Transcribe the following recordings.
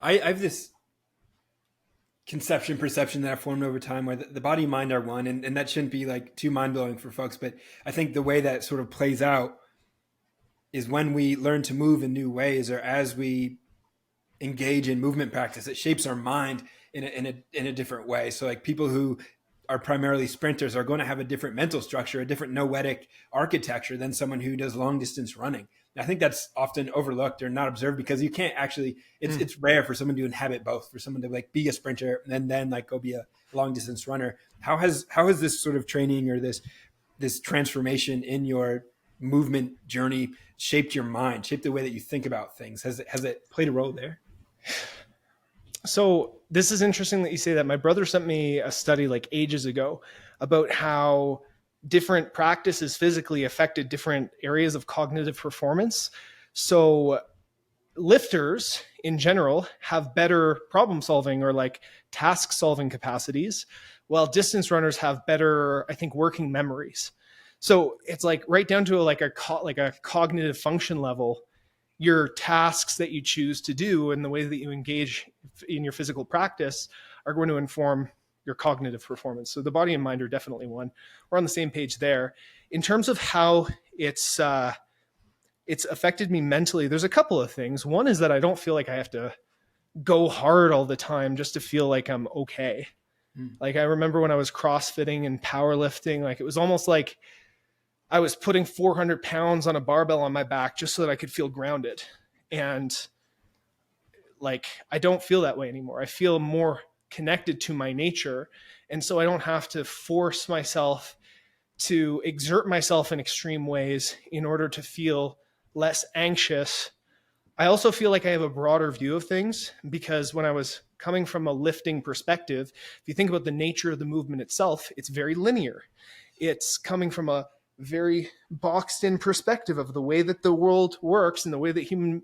I have this conception perception that I've formed over time where the body and mind are one, and that shouldn't be like too mind blowing for folks. But I think the way that sort of plays out is when we learn to move in new ways, or as we engage in movement practice, it shapes our mind in a different way. So like people who are primarily sprinters are going to have a different mental structure, a different noetic architecture than someone who does long distance running. And I think that's often overlooked or not observed because you can't actually, it's rare for someone to inhabit both, for someone to like be a sprinter and then like go be a long distance runner. How has this sort of training or this transformation in your movement journey shaped your mind, shaped the way that you think about things? Has it played a role there? So this is interesting that you say that. My brother sent me a study like ages ago about how different practices physically affected different areas of cognitive performance. So lifters in general have better problem solving or like task solving capacities, while distance runners have better, I think, working memories. So it's like right down to like a cognitive function level, your tasks that you choose to do and the way that you engage in your physical practice are going to inform your cognitive performance. So the body and mind are definitely one. We're on the same page there. In terms of how it's affected me mentally, there's a couple of things. One is that I don't feel like I have to go hard all the time just to feel like I'm okay. Like I remember when I was CrossFitting and powerlifting, like it was almost like I was putting 400 pounds on a barbell on my back just so that I could feel grounded. And like, I don't feel that way anymore. I feel more connected to my nature. And so I don't have to force myself to exert myself in extreme ways in order to feel less anxious. I also feel like I have a broader view of things because when I was coming from a lifting perspective, if you think about the nature of the movement itself, it's very linear. It's coming from a very boxed in perspective of the way that the world works and the way that human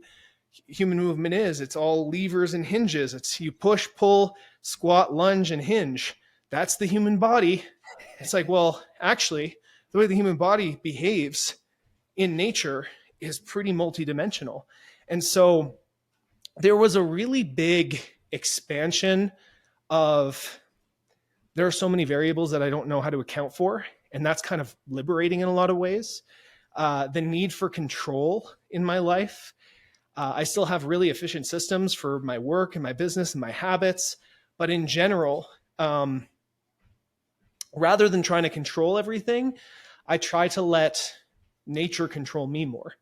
movement is. It's all levers and hinges. It's you push, pull, squat, lunge, and hinge. That's the human body. It's like, well, actually, the way the human body behaves in nature is pretty multidimensional. And so there was a really big expansion of, there are so many variables that I don't know how to account for. And that's kind of liberating in a lot of ways. The need for control in my life. I still have really efficient systems for my work and my business and my habits. But in general, rather than trying to control everything, I try to let nature control me more.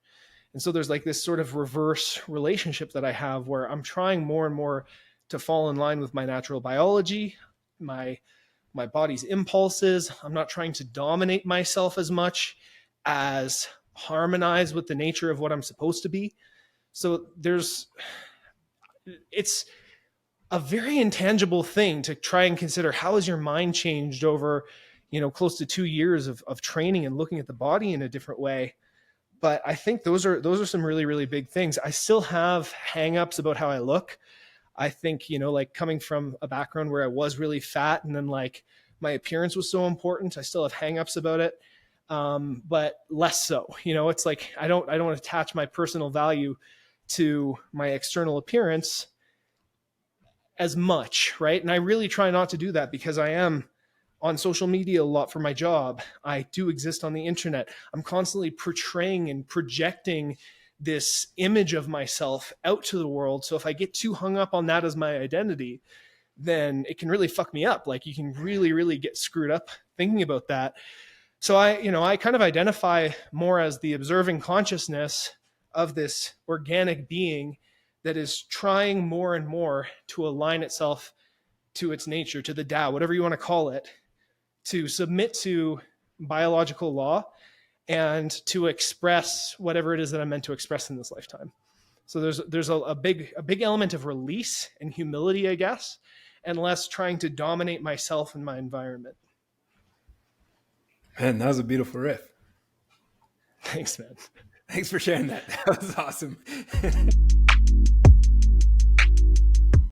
And so there's like this sort of reverse relationship that I have where I'm trying more and more to fall in line with my natural biology, my body's impulses. I'm not trying to dominate myself as much as harmonize with the nature of what I'm supposed to be. So it's a very intangible thing to try and consider how has your mind changed over, close to 2 years of training and looking at the body in a different way. But I think those are some really, really big things. I still have hangups about how I look. I think, like coming from a background where I was really fat and then like my appearance was so important, I still have hangups about it. But less so, it's like, I don't attach my personal value to my external appearance as much. Right. And I really try not to do that because I am on social media a lot for my job. I do exist on the internet. I'm constantly portraying and projecting this image of myself out to the world. So if I get too hung up on that as my identity, then it can really fuck me up. Like you can really, really get screwed up thinking about that. So I kind of identify more as the observing consciousness of this organic being that is trying more and more to align itself to its nature, to the Tao, whatever you want to call it, to submit to biological law and to express whatever it is that I'm meant to express in this lifetime. So there's a big element of release and humility, I guess, and less trying to dominate myself and my environment. Man, that was a beautiful riff. Thanks, man. Thanks for sharing that. That was awesome.